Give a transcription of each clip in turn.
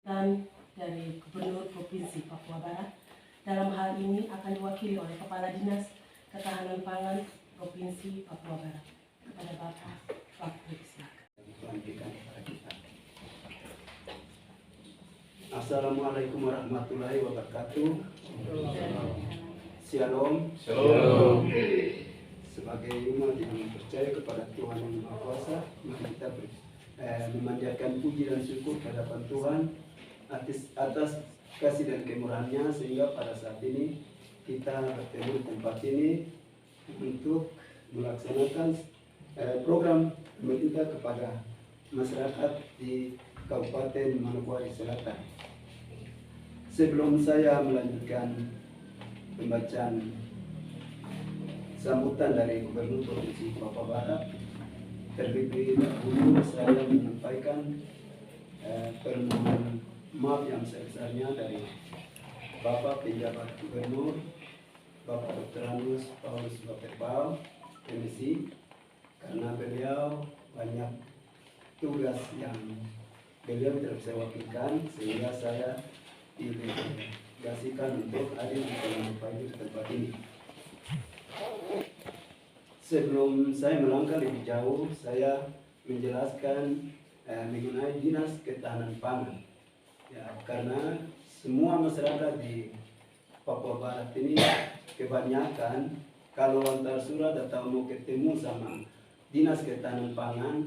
dan dari Gubernur Provinsi Papua Barat. Dalam hal ini akan diwakili oleh Kepala Dinas Ketahanan Pangan Provinsi Papua Barat. Kepada Bapak, waktu silakan. Assalamualaikum warahmatullahi wabarakatuh. Shalom. Shalom. Sebagai umat yang percaya kepada Tuhan Yang Maha Kuasa, mari kita memanjatkan puji dan syukur kehadapan Tuhan atas kasih dan kemurahan-Nya, sehingga pada saat ini kita bertemu di tempat ini untuk melaksanakan program pemerintah kepada masyarakat di Kabupaten Manokwari Selatan. Sebelum saya melanjutkan pembacaan sambutan dari Gubernur Provinsi Papua Barat, terlebih dahulu saya menyampaikan permohonan maaf yang sebesarnya dari Bapak Penjabat Gubernur, Bapak Dr. Anus Paulus Bapepau, MSI, karena beliau banyak tugas yang beliau tidak bisa wakilkan, sehingga saya didelegasikan untuk hadir di tempat ini. Sebelum saya melangkah lebih jauh, saya menjelaskan mengenai Dinas Ketahanan Pangan. Ya, karena semua masyarakat di Papua Barat ini kebanyakan kalau antar surat atau mau ketemu sama Dinas Ketahanan Pangan,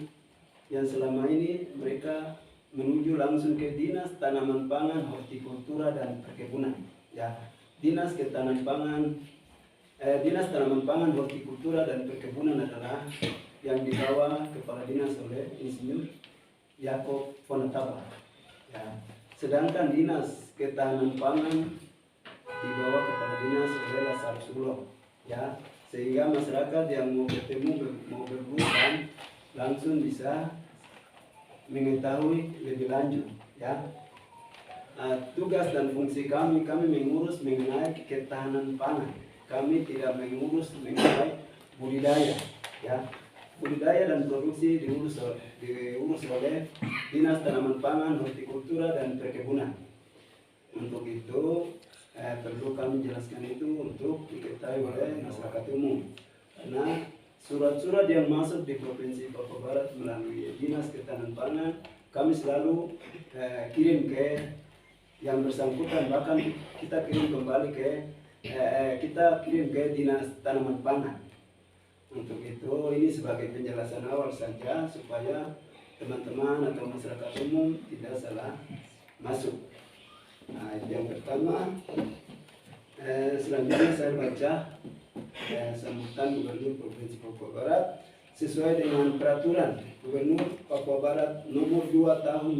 yang selama ini mereka menuju langsung ke Dinas Tanaman Pangan, Hortikultura dan Perkebunan. Ya, Dinas Ketahanan Pangan, Dinas Tanaman Pangan, Hortikultura dan Perkebunan adalah yang dibawa Kepala Dinas oleh Insinyur Yaakob Fonataba. Ya, sedangkan Dinas Ketahanan Pangan dibawa Kepala Dinas oleh Lazarus Sulo. Ya, sehingga masyarakat yang mau bertemu, mau berbuka langsung bisa mengetahui lebih lanjut. Ya, tugas dan fungsi kami mengurus mengenai ketahanan pangan. Kami tidak mengurus mengenai budidaya. Ya, budidaya dan produksi diurus oleh Dinas Tanaman Pangan, Hortikultura dan Perkebunan. Untuk itu perlu kami jelaskan itu untuk diketahui oleh masyarakat umum, karena surat-surat yang masuk di Provinsi Papua Barat melalui Dinas Ketahanan Pangan kami selalu kirim ke yang bersangkutan, bahkan kita kirim kembali ke Dinas Tanaman Pangan. Untuk itu ini sebagai penjelasan awal saja supaya teman-teman atau masyarakat umum tidak salah masuk. Nah, yang pertama, selanjutnya saya baca sambutan Gubernur Provinsi Papua Barat sesuai dengan peraturan Gubernur Papua Barat nomor 2 tahun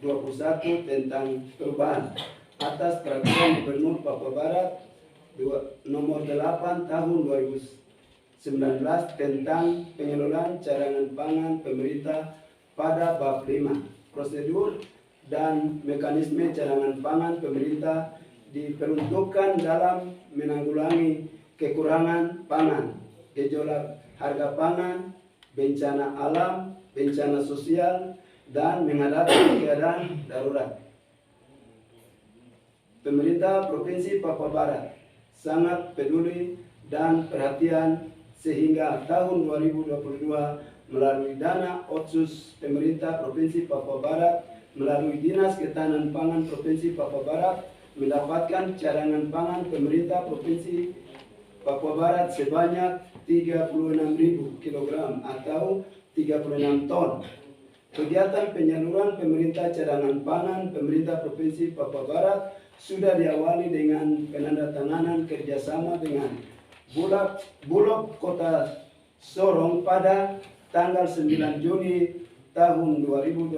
2021 tentang perubahan atas peraturan Gubernur Papua Barat nomor 8 tahun 2019 tentang pengelolaan cadangan pangan pemerintah pada bab 5 prosedur dan mekanisme cadangan pangan pemerintah diperuntukkan dalam menanggulangi kekurangan pangan, gejolak harga pangan, bencana alam, bencana sosial, dan menghadapi keadaan darurat. Pemerintah Provinsi Papua Barat sangat peduli dan perhatian sehingga tahun 2022 melalui dana otsus pemerintah Provinsi Papua Barat melalui Dinas Ketahanan Pangan Provinsi Papua Barat mendapatkan cadangan pangan pemerintah Provinsi Papua Barat sebanyak 36.000 kg atau 36 ton. Kegiatan penyaluran pemerintah cadangan pangan pemerintah Provinsi Papua Barat sudah diawali dengan penandatanganan kerjasama dengan Bulog Kota Sorong pada tanggal 9 Juni tahun 2022.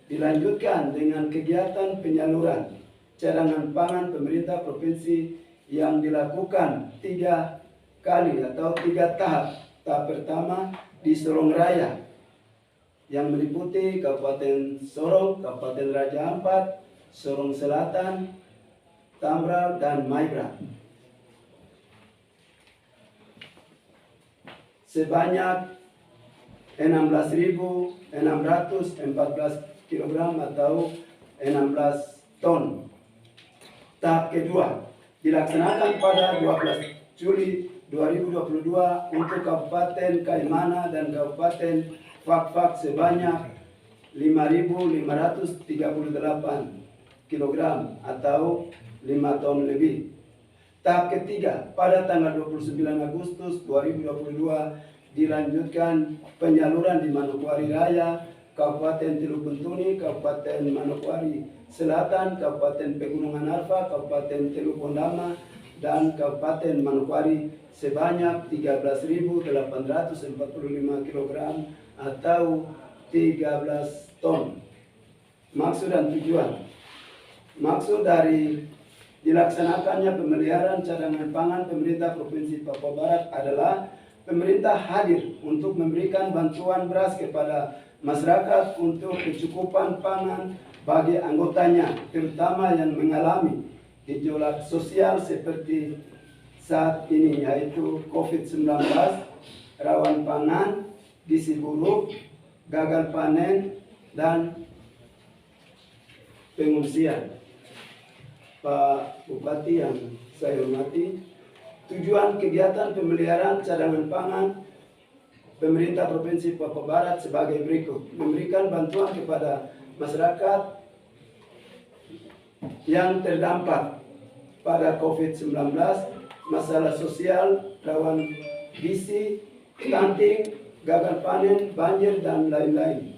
Dilanjutkan dengan kegiatan penyaluran cadangan pangan pemerintah provinsi yang dilakukan 3 kali atau 3 tahap. Tahap pertama di Sorong Raya yang meliputi Kabupaten Sorong, Kabupaten Raja Ampat, Sorong Selatan, Tamral, dan Maibra. Sebanyak 16.614 kg atau 16 ton. Tahap kedua dilaksanakan pada 12 Juli 2022 untuk Kabupaten Kaimana dan Kabupaten Fakfak sebanyak 5.538 kg atau 5 ton lebih. Tahap ketiga pada tanggal 29 Agustus 2022 dilanjutkan penyaluran di Manokwari Raya, Kabupaten Teluk Bentuni, Kabupaten Manokwari Selatan, Kabupaten Pegunungan Arfa, Kabupaten Teluk Bondama, dan Kabupaten Manokwari sebanyak 13.845 kg atau 13 ton. Maksud dan tujuan. Maksud dari dilaksanakannya pemeliharaan cadangan pangan pemerintah Provinsi Papua Barat adalah pemerintah hadir untuk memberikan bantuan beras kepada masyarakat untuk kecukupan pangan bagi anggotanya, terutama yang mengalami gejolak sosial seperti saat ini, yaitu COVID-19, rawan pangan, gizi buruk, gagal panen, dan pengungsian. Pak Bupati yang saya hormati, tujuan kegiatan pemeliharaan cadangan pangan pemerintah Provinsi Papua Barat sebagai berikut: memberikan bantuan kepada masyarakat yang terdampak pada COVID-19, masalah sosial, rawan gizi, stunting, gagal panen, banjir, dan lain-lain.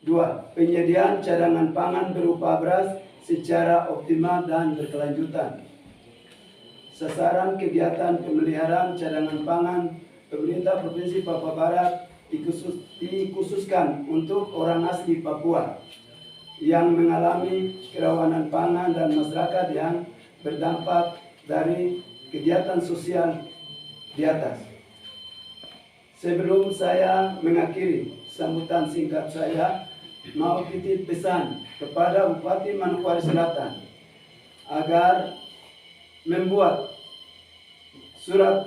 2. Penyediaan cadangan pangan berupa beras secara optimal dan berkelanjutan. Sasaran kegiatan pemeliharaan cadangan pangan pemerintah Provinsi Papua Barat dikhususkan untuk orang asli Papua yang mengalami kerawanan pangan dan masyarakat yang berdampak dari kegiatan sosial di atas. Sebelum saya mengakhiri sambutan singkat saya, mau titip pesan kepada Bupati Manokwari Selatan agar membuat surat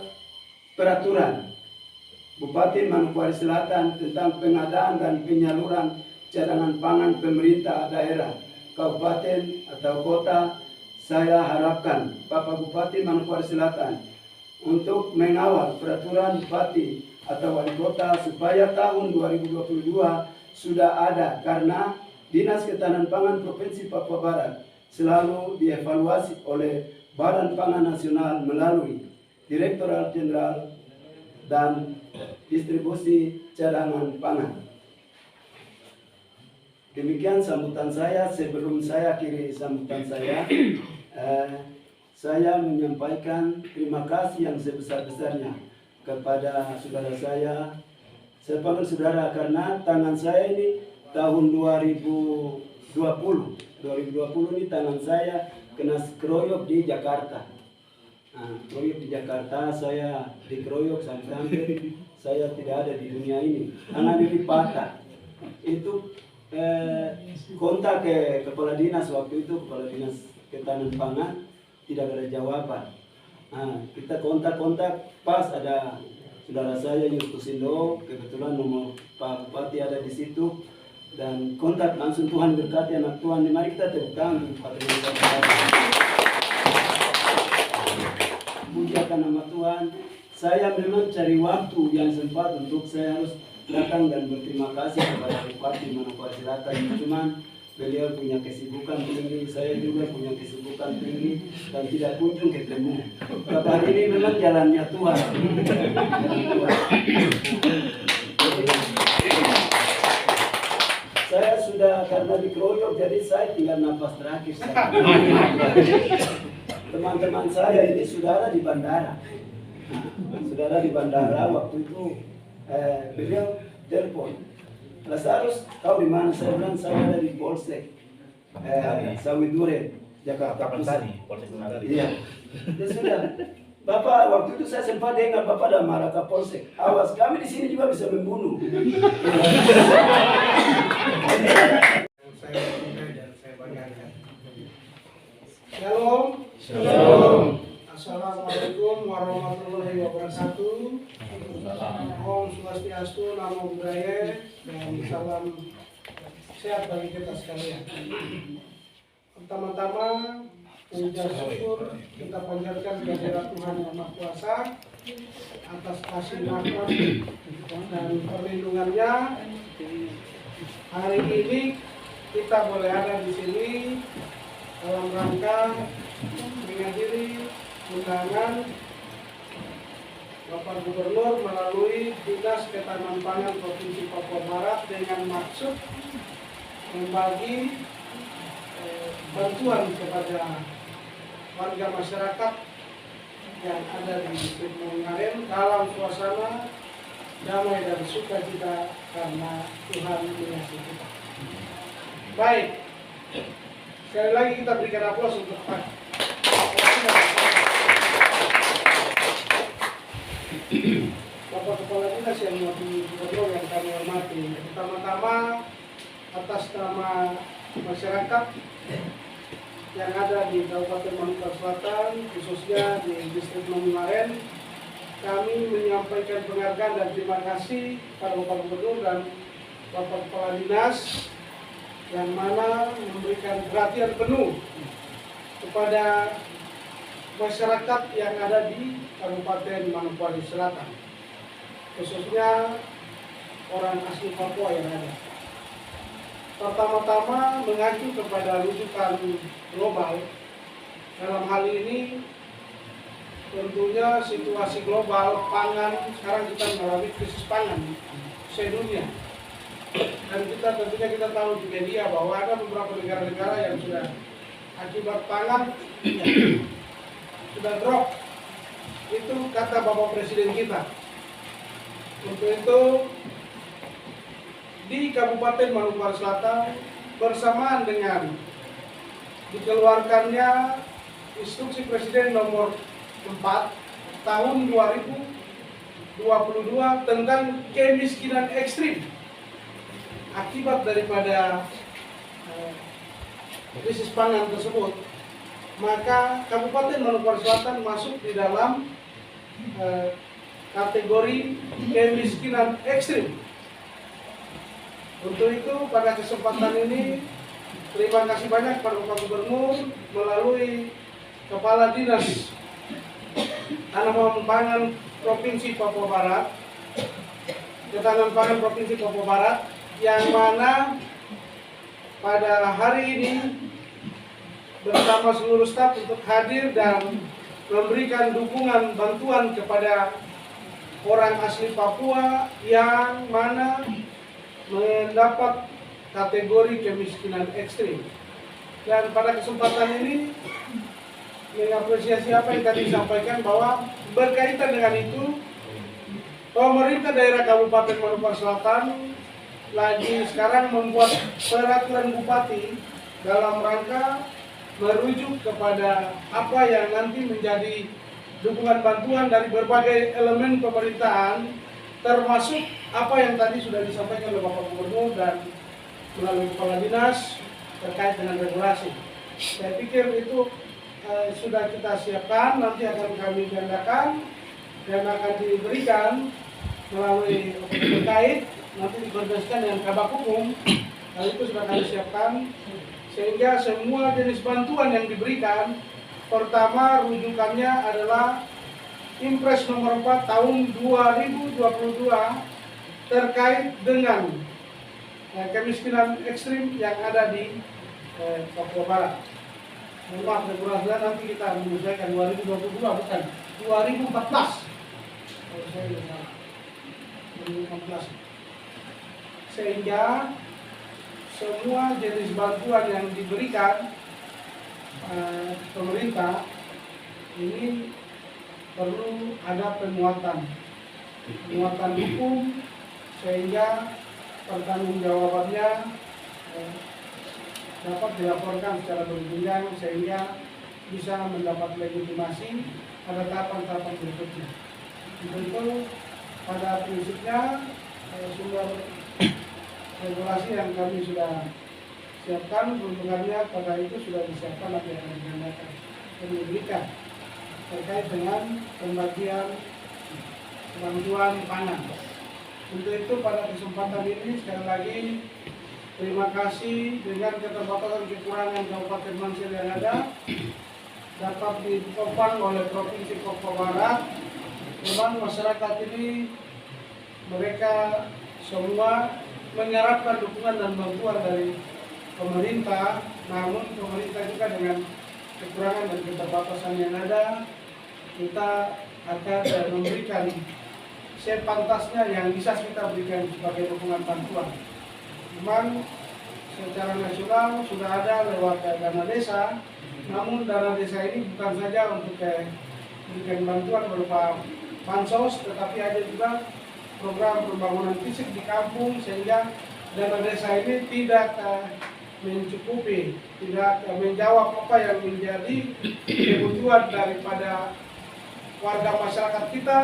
peraturan Bupati Manokwari Selatan tentang pengadaan dan penyaluran cadangan pangan pemerintah daerah, kabupaten atau kota. Saya harapkan Bapak Bupati Manokwari Selatan untuk mengawal peraturan Bupati atau Wali Kota supaya tahun 2022 sudah ada, karena Dinas Ketahanan Pangan Provinsi Papua Barat selalu dievaluasi oleh Badan Pangan Nasional melalui Direktorat Jenderal dan Distribusi Cadangan Pangan. Demikian sambutan saya. Sebelum saya akhiri sambutan saya menyampaikan terima kasih yang sebesar-besarnya kepada saudara saya. Saya panggil saudara karena tangan saya ini tahun 2020 ini tangan saya kena keroyok di Jakarta. Keroyok di Jakarta, saya dikeroyok sampai hampir saya tidak ada di dunia ini. Tangan ini patah. Itu kontak ke kepala dinas waktu itu, kepala dinas ketahanan pangan, tidak ada jawaban. Kita kontak pas ada saudara saya Yustusindo, kebetulan nomor Pak Bupati ada di situ, dan kontak langsung. Tuhan berkati anak Tuhan. Mari kita tepuk tangan Pak. Puji akan nama Tuhan. Saya memang cari waktu yang sempat untuk saya harus datang dan berterima kasih kepada Bupati Manokwari Selatan. Cuman beliau punya kesibukan tinggi, saya juga punya kesibukan tinggi dan tidak kunjung ketemu. Bapak ini memang jalannya Tuhan. Saya sudah karena dikeroyok, jadi saya tinggal napas terakhir. Teman-teman saya ini saudara di bandara. Saudara di bandara waktu itu beliau telepon, Lazarus, kau di mana? Saya bilang saya ada di Polsek Sawit Duren, Jakarta Pusat. Iya. Ya sudah. Bapak waktu itu saya sempat dengar Bapak ada marah ke Polsek. Awas, kami di sini juga bisa membunuh. Shalom. Shalom. Assalamualaikum warahmatullahi wabarakatuh. Om Swastiastu, Namo Buddhaya, dan salam sehat bagi kita sekalian. Pertama-tama, puja syukur kita panjatkan kehadirat Tuhan Yang Maha Kuasa atas kasih rahmat dan perlindungannya. Hari ini kita boleh ada di sini dalam rangka menghadiri undangan Bapak Gubernur melalui Dinas Ketahanan Pangan Provinsi Papua Barat dengan maksud membagi bantuan kepada warga masyarakat yang ada di distrik Mungaren dalam suasana damai dan sukacita karena Tuhan mengasihi kita. Baik, sekali lagi kita berikan aplaus untuk Pak Bapak Kepala Dinas yang mewakili Gubernur yang kami hormati. Pertama-tama atas nama masyarakat yang ada di Kabupaten Maluku Selatan, khususnya di distrik Mungaren, kami menyampaikan penghargaan dan terima kasih pada Bapak Gubernur dan Bapak Kepala Dinas yang mana memberikan perhatian penuh kepada masyarakat yang ada di Kabupaten Manokwari Selatan, khususnya orang asli Papua yang ada. Pertama-tama mengacu kepada rujukan global. Dalam hal ini tentunya situasi global pangan, sekarang kita mengalami krisis pangan sedunia. Dan tentunya kita tahu di media bahwa ada beberapa negara-negara yang sudah akibat pangan sudah drop. Itu kata Bapak Presiden kita. Untuk itu di Kabupaten Maluku Selatan bersamaan dengan dikeluarkannya Instruksi Presiden nomor 4 tahun 2022 tentang kemiskinan ekstrim akibat daripada krisis pangan tersebut, maka Kabupaten Maluku Selatan masuk di dalam kategori kemiskinan ekstrim. Untuk itu pada kesempatan ini terima kasih banyak pada Bapak Gubernur melalui Kepala Dinas Tanaman Pangan Provinsi Papua Barat, Ketahanan Pangan Provinsi Papua Barat, yang mana pada hari ini bersama seluruh staf untuk hadir dan memberikan dukungan bantuan kepada orang asli Papua yang mana mendapat kategori kemiskinan ekstrim. Dan pada kesempatan ini mengapresiasi apa yang tadi disampaikan bahwa berkaitan dengan itu pemerintah daerah Kabupaten Maluku Selatan lagi sekarang membuat peraturan bupati dalam rangka merujuk kepada apa yang nanti menjadi dukungan bantuan dari berbagai elemen pemerintahan, termasuk apa yang tadi sudah disampaikan oleh Bapak Gubernur dan melalui Kepala Dinas terkait dengan regulasi. Saya pikir itu sudah kita siapkan, nanti akan kami gandakan dan akan diberikan melalui terkait, nanti dikoordinasikan dengan Kabak Hukum. Hal itu sudah kami siapkan sehingga semua jenis bantuan yang diberikan, pertama rujukannya adalah Impres nomor 4 tahun 2022 terkait dengan kemiskinan ekstrim yang ada di Papua Barat. Maaf, nanti kita menyesuaikan 2022 bukan 2014. 2014. Sehingga semua jenis bantuan yang diberikan pemerintah ini perlu ada penguatan hukum sehingga pertanggungjawabannya dapat dilaporkan secara berjenjang sehingga bisa mendapat legitimasi pada tahapan-tahapan berikutnya. Tentu pada prinsipnya sumber regulasi yang kami sudah siapkan peruntukannya pada itu sudah disiapkan nanti akan digandakan dan diberikan terkait dengan pembagian bantuan pangan. Untuk itu pada kesempatan ini sekali lagi terima kasih dengan keterbatasan kekurangan Kabupaten Mansir yang ada dapat ditopang oleh Provinsi Papua Barat. Memang masyarakat ini mereka semua mengharapkan dukungan dan bantuan dari pemerintah, namun pemerintah juga dengan kekurangan dan keterbatasan yang ada, kita akan memberikan sepantasnya yang bisa kita berikan sebagai dukungan bantuan. Memang secara nasional sudah ada lewat dana desa, namun dana desa ini bukan saja untuk memberikan bantuan berupa bansos, tetapi ada juga program pembangunan fisik di kampung, sehingga dana desa ini tidak mencukupi, tidak menjawab apa yang menjadi kebutuhan daripada warga masyarakat kita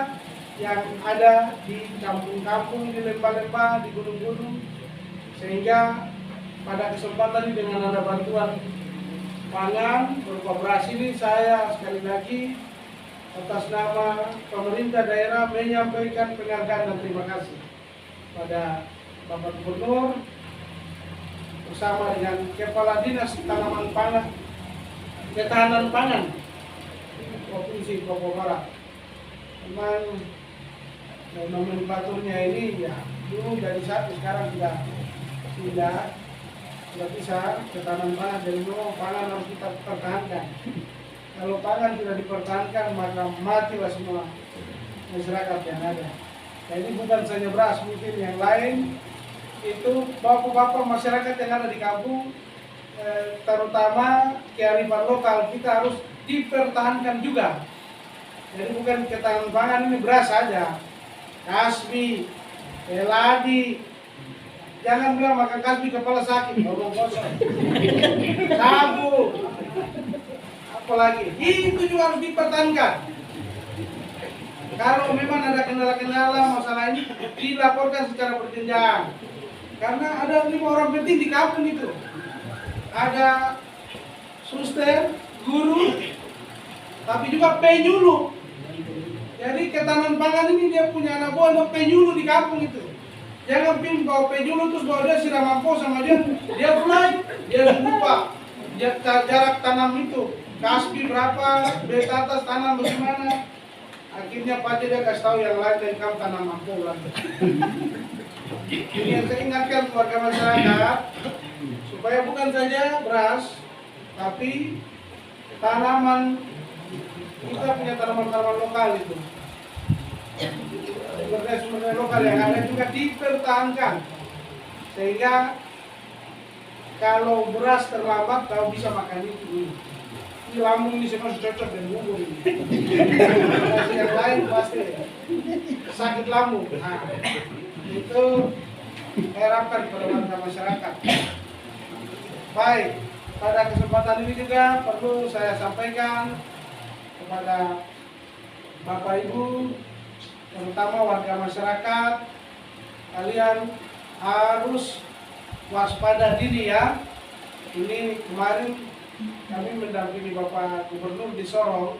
yang ada di kampung-kampung, di lembah-lembah, di gunung-gunung. Sehingga pada kesempatan ini dengan ada bantuan pangan berupa beras ini, saya sekali lagi atas nama pemerintah daerah menyampaikan penghargaan dan terima kasih pada Bapak Gubernur bersama dengan Kepala Dinas Tanaman Pangan, Ketahanan Pangan Provinsi Papua Barat. Memang nomenklaturnya ini ya dulu jadi satu, sekarang tidak bisa. Ketahanan pangan, dari memang pangan harus kita pertahankan. Kalau pangan tidak dipertahankan maka matilah semua masyarakat yang ada. Jadi bukan saja beras, mungkin yang lain itu bapak-bapak masyarakat yang ada di kampung, terutama kearifan lokal kita harus dipertahankan juga. Jadi bukan ketahanan pangan ini beras saja, kasbi, keladi. Jangan bilang makan kasbi kepala sakit, ngomong kosong. Sabu, apalagi itu juga harus dipertahankan. Kalau memang ada kendala-kendala masalah ini dilaporkan secara berjenjang. Karena ada 5 orang penting di kampung itu. Ada suster, guru, tapi juga penyuluh. Jadi ketahanan pangan ini dia punya anak buah dan penyuluh di kampung itu. Jangan pin bawa penyuluh terus bawa dia siram mampu sama dia fly, dia lupa jarak tanam itu. Kasbi berapa, betatas tanam bagaimana. Akhirnya pasti dia kasih tahu yang lain dan kamu tanam mampu lagi. Ini yang saya ingatkan keluarga masyarakat supaya bukan saja beras, tapi tanaman, kita punya tanaman-tanaman lokal itu, sumber-sumber lokal yang ada juga dipertahankan, sehingga kalau beras terlambat kau bisa makan itu. Ini lambung ini semua cocok dengan bubur ini. Yang lain pasti sakit lambung. Nah, itu harapkan kepada warga masyarakat. Baik, pada kesempatan ini juga perlu saya sampaikan kepada Bapak Ibu, terutama warga masyarakat, kalian harus waspada diri ya. Ini kemarin kami mendampingi Bapak Gubernur di Sorong.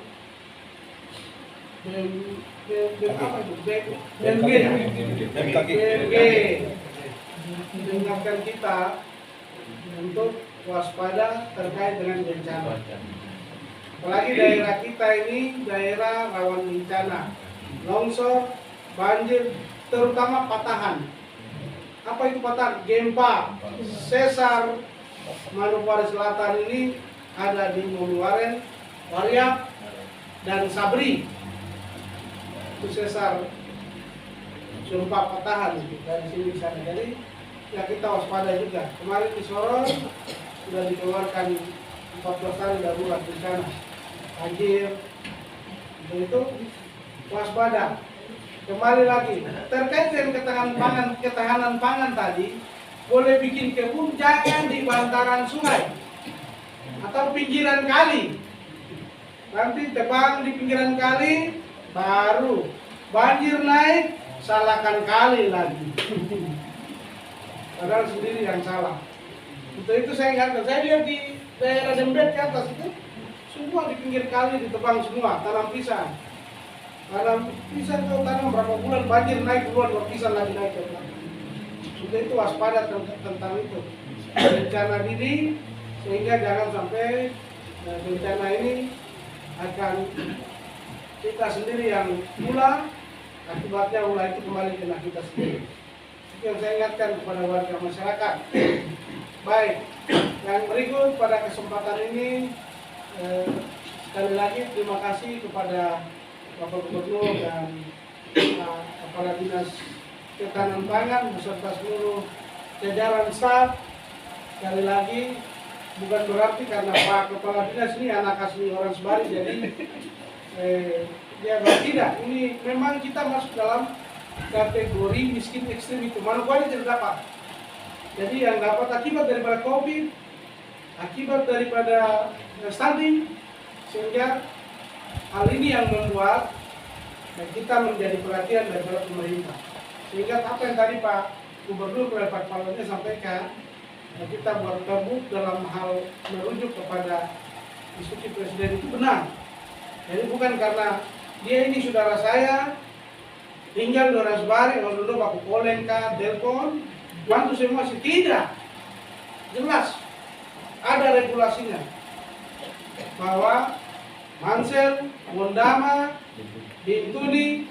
BMG mengingatkan kita untuk waspada terkait dengan bencana. Apalagi daerah kita ini daerah rawan bencana, longsor, banjir, terutama patahan. Apa itu patahan? Gempa, sesar, Manokwari Selatan ini ada di Moluaren, Wariap, dan Sabri. Itu sesar sumpah patahan itu dari sini di sana. Jadi ya kita waspada juga. Kemarin di Sorong sudah dikeluarkan 14 kali darurat di sana. Banjir, itu waspada. Kembali lagi terkait dengan ketahanan pangan tadi, boleh bikin kebun jangan di bantaran sungai atau pinggiran kali. Nanti tebang di pinggiran kali, baru banjir naik, salahkan kali lagi. Padahal sendiri yang salah. Untuk itu saya ingatkan, saya lihat di daerah Dembet ke atas itu, semua di pinggir kali ditebang semua, tanam pisang. Tanam pisang kalau tanam berapa bulan banjir naik duluan, baru pisang lagi naik ke belakang. sudah itu waspada tentang itu bencana dini, sehingga jangan sampai bencana ini akan kita sendiri yang pula akibatnya ulah itu kembali kena kita sendiri. Itu yang saya ingatkan kepada warga masyarakat. Baik, yang berikut pada kesempatan ini sekali lagi terima kasih kepada Bapak Gubernur dan Kepala Dinas Ketahanan Pangan beserta seluruh jajaran staf. Sekali lagi bukan berarti karena Pak Kepala Dinas ini anak asli orang Sebari jadi dia tidak. Ini memang kita masuk dalam kategori miskin ekstrim itu. Manokwari tidak dapat. Jadi yang dapat akibat daripada COVID, akibat daripada stunting, sehingga hal ini yang membuat kita menjadi perhatian daripada pemerintah. Sehingga apa yang tadi Pak Gubernur kepada Pak Kepalanya sampaikan, kita buat terbuk dalam hal merujuk kepada instruksi Presiden itu benar. Jadi bukan karena dia ini saudara saya, tinggal di orang Sebari, kalau dulu Pak Kolengka, Delpon, bantu semua sih. Tidak. Jelas. Ada regulasinya. Bahwa Mansel, Wondama, Bintuni,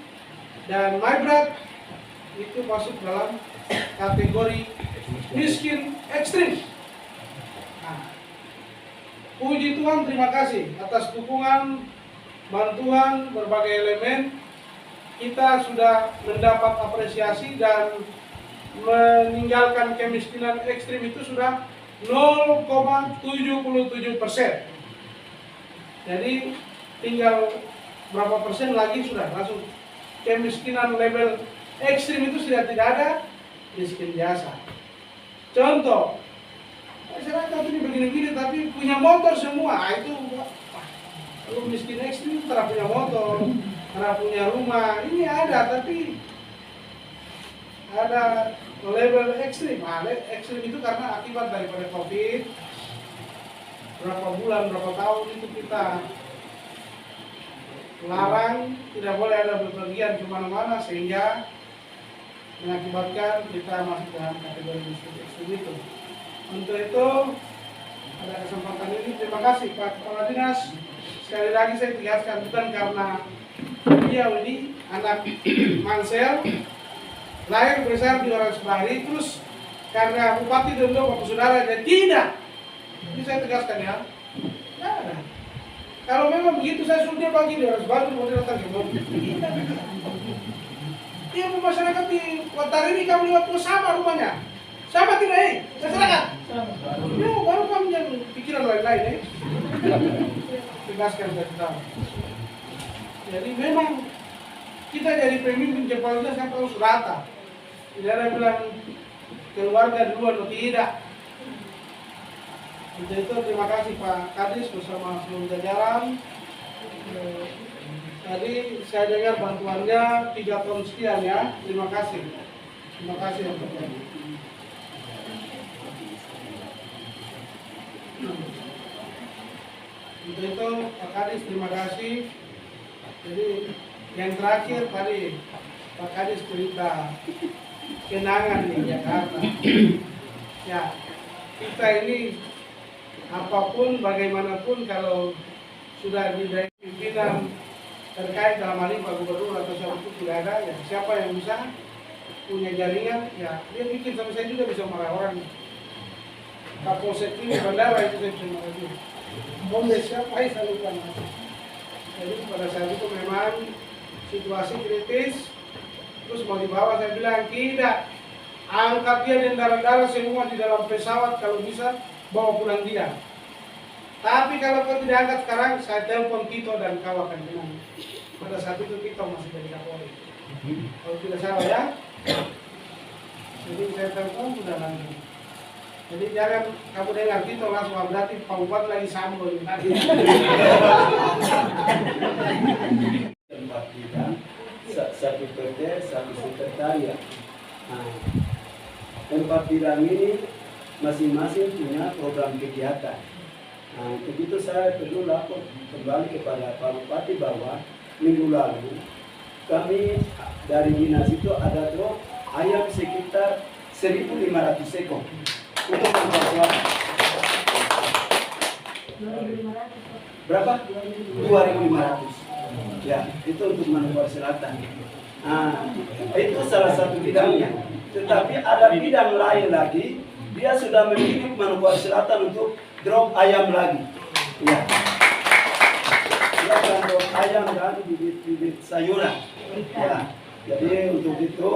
dan Maibrat itu masuk dalam kategori miskin ekstrim. Nah, puji Tuhan, terima kasih atas dukungan, bantuan berbagai elemen. Kita sudah mendapat apresiasi dan meninggalkan kemiskinan ekstrim itu sudah 0,77%. Jadi tinggal berapa persen lagi sudah langsung kemiskinan level ekstrim itu sudah tidak ada, miskin biasa. Contoh, masyarakat ini begini-begini tapi punya motor semua, itu kalau miskin ekstrim itu tidak punya motor, tidak punya rumah, ini ada tapi ada level ekstrim. Ekstrim itu karena akibat daripada COVID, berapa bulan, berapa tahun itu kita larang, tidak boleh ada bepergian kemana-mana sehingga mengakibatkan kita masuk dalam kategori miskin ekstrim itu. Untuk itu, pada kesempatan ini terima kasih Pak Kepala Dinas. Sekali lagi saya tegaskan bukan karena dia ini anak Mansel, lahir besar di orang Sebari, terus karena Bupati Dondo Bapak Saudara, dan tidak. Ini saya tegaskan ya. Tidak ada. Kalau memang begitu saya suruh dia bagi di orang Sebari, mau dia datang ke mobil. Tidak. Dia masyarakat di Watari ini kamu lihat sama rumahnya. Sama tidak masyarakat? Ya, baru kamu yang pikiran lain-lain tegaskan saya tahu. Jadi memang kita jadi pemimpin Jepangnya saya tahu rata. Tidak ada bilang keluarga duluan atau tidak. Untuk itu terima kasih Pak Kadis bersama seluruh jajaran. Tadi saya dengar bantuannya 3 ton sekian ya. Terima kasih. Terima kasih untuk itu Pak Kadis, terima kasih. Jadi yang terakhir tadi Pak Kadis cerita kenangan di Jakarta. Ya, kita ini apapun bagaimanapun kalau sudah di pimpinan terkait dalam hal ini Pak Gubernur atau siapa itu tidak ada, ya siapa yang bisa punya jaringan, ya dia bikin sama saya juga bisa marah orang. Kapolsek ini bandara itu saya bisa marah juga. Bombe siapa saya lupa. Jadi pada saat itu memang situasi kritis, terus mau dibawa saya bilang tidak, angkat dia dan darah-darah semua di dalam pesawat kalau bisa bawa pulang dia. Tapi kalau kau tidak angkat sekarang, saya telepon Tito dan kau akan menang. Pada saat itu Tito masih jadi Kapolri. Kalau tidak salah ya. Jadi saya telepon sudah langsung. Jadi jangan kamu dengar Tito langsung berarti Pak Bupati lagi sambung tadi. Tempat kita satu PT, satu sekretariat. Nah, tempat bidang ini masing-masing punya program kegiatan. Nah, begitu saya perlu lapor kembali kepada Pak Bupati bahwa minggu lalu kami dari dinas itu ada drop ayam sekitar 1.500 ekor untuk Manukwari Selatan. 2.500. Berapa? 2.500. Ya, itu untuk Manukwari Selatan. Nah, itu salah satu bidangnya. Tetapi ada bidang lain lagi, dia sudah memiliki Manukwari Selatan untuk drop ayam lagi. Ya. Dia akan drop ayam dan bibit sayuran. Ya. Jadi untuk itu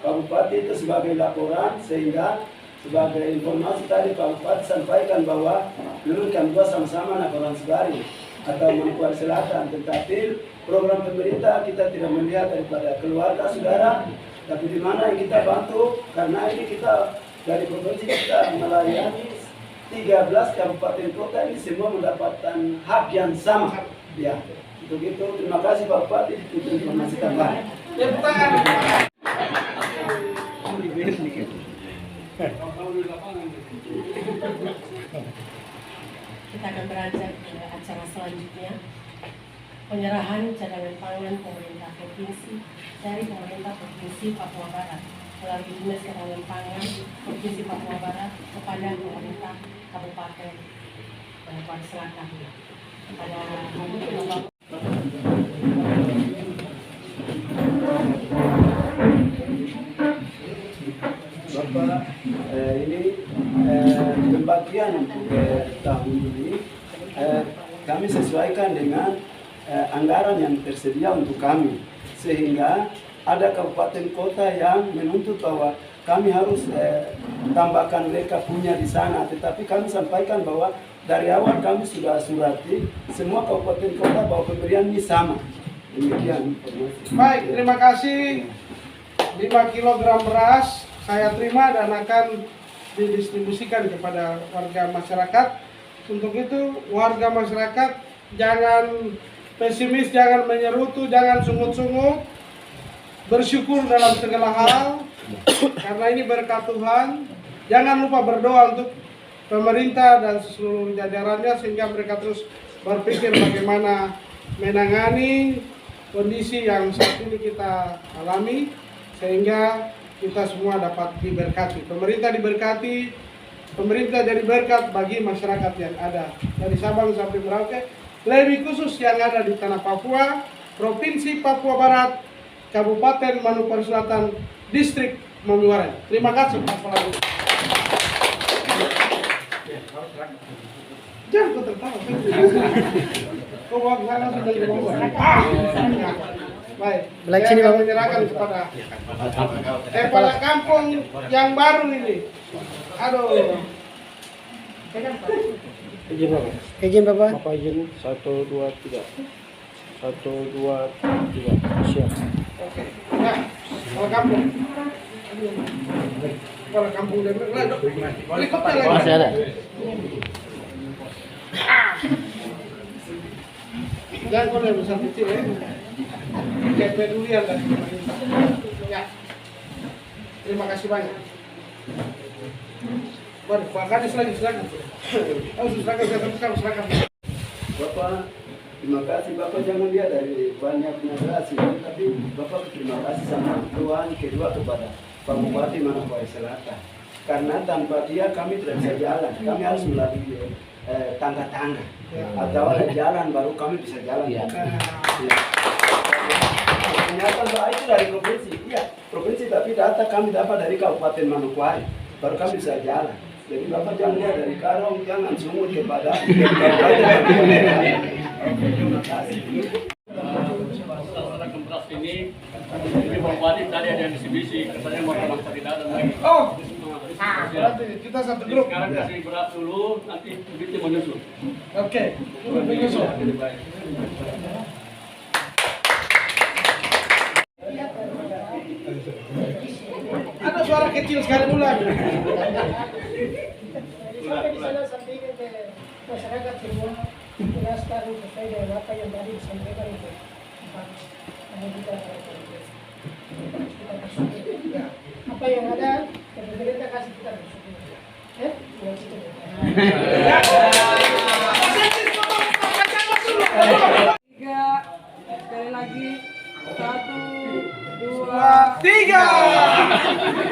Pak Bupati itu sebagai laporan, sehingga sebagai informasi tadi Pak Bupati sampaikan bahwa dulu kami dua sama-sama Nakoran Sibari atau Manukwari Selatan, tetapi program pemerintah kita tidak melihat daripada keluarga saudara, tapi di mana yang kita bantu, karena ini kita dari provinsi kita melayani 13 kabupaten kota, ini semua mendapatkan hak yang sama. Ya, untuk itu terima kasih Pak Bupati untuk informasi tambahan. Tepuk tangan. Kita akan beranjak ke acara selanjutnya, penyerahan cadangan pangan pemerintah provinsi dari pemerintah provinsi Papua Barat melalui Dinas Ketahanan Pangan Provinsi Papua Barat kepada pemerintah Kabupaten Manukwari Selatan. Kepada Bapak, ini pembagian untuk tahun ini kami sesuaikan dengan anggaran yang tersedia untuk kami, sehingga ada kabupaten kota yang menuntut bahwa kami harus tambahkan mereka punya di sana, tetapi kami sampaikan bahwa dari awal kami sudah surati semua kabupaten kota bahwa pemberian ini sama. Demikian informasi. Baik, terima kasih. 5 kilogram beras saya terima dan akan didistribusikan kepada warga masyarakat. Untuk itu warga masyarakat jangan pesimis, jangan menyerutu, jangan sungut-sungut, bersyukur dalam segala hal karena ini berkat Tuhan. Jangan lupa berdoa untuk pemerintah dan seluruh jajarannya sehingga mereka terus berpikir bagaimana menangani kondisi yang saat ini kita alami, sehingga kita semua dapat diberkati. Pemerintah diberkati, pemerintah jadi berkat bagi masyarakat yang ada dari Sabang sampai Merauke, lebih khusus yang ada di tanah Papua, Provinsi Papua Barat, Kabupaten Manukwari Selatan, Distrik Mamiwarai. Terima kasih. Jangan kau tertawa. Kau bawa ke sana sudah dibawa. Baik, saya akan menyerahkan kepada kepala kampung yang baru ini. Aduh. Izin Bapak. Izin Bapak. Bapak izin 1, 2, 3. 1, 2, 3. Siap. Oke. Nah, kepala kampung. Kepala kampung dan helikopter lagi. Masih ada. Jangan kau yang besar kecil ya. Kayak pedulian tadi. Ya. Terima kasih banyak. Waduh, Pak Kadis lagi, silakan. Oh, silakan. Bapak, terima kasih. Bapak jangan lihat dari banyaknya kasih, tapi Bapak terima kasih sama Tuhan, kedua kepada Pak Bupati Manukwari Selatan. Karena tanpa dia kami tidak bisa jalan. Kami harus melalui tangga-tangga atau ada jalan baru kami bisa jalan. Ya. Ternyata bahwa itu dari provinsi, iya provinsi, tapi data kami dapat dari Kabupaten Manokwari, baru kami bisa jalan. Jadi Bapak jangan lihat dari Karong, jangan sumut kepada Kabupaten. Oke, terima kasih. Masalah kempras ini Bapak Bupati tadi ada yang disibisi, katanya mau tambah kandidat lagi. Oh, berarti kita satu grup. Sekarang kasih berat dulu, nanti begitu menyusul. Oke, menyusul. Ada suara kecil sekali ulang. Sampai di sana sampaikan ke masyarakat semua, jelaskan sesuai dengan apa yang tadi disampaikan itu. Kita bersyukur. Apa yang ada, pemerintah kasih kita bersyukur. Tiga, sekali lagi, 1, 2, 3.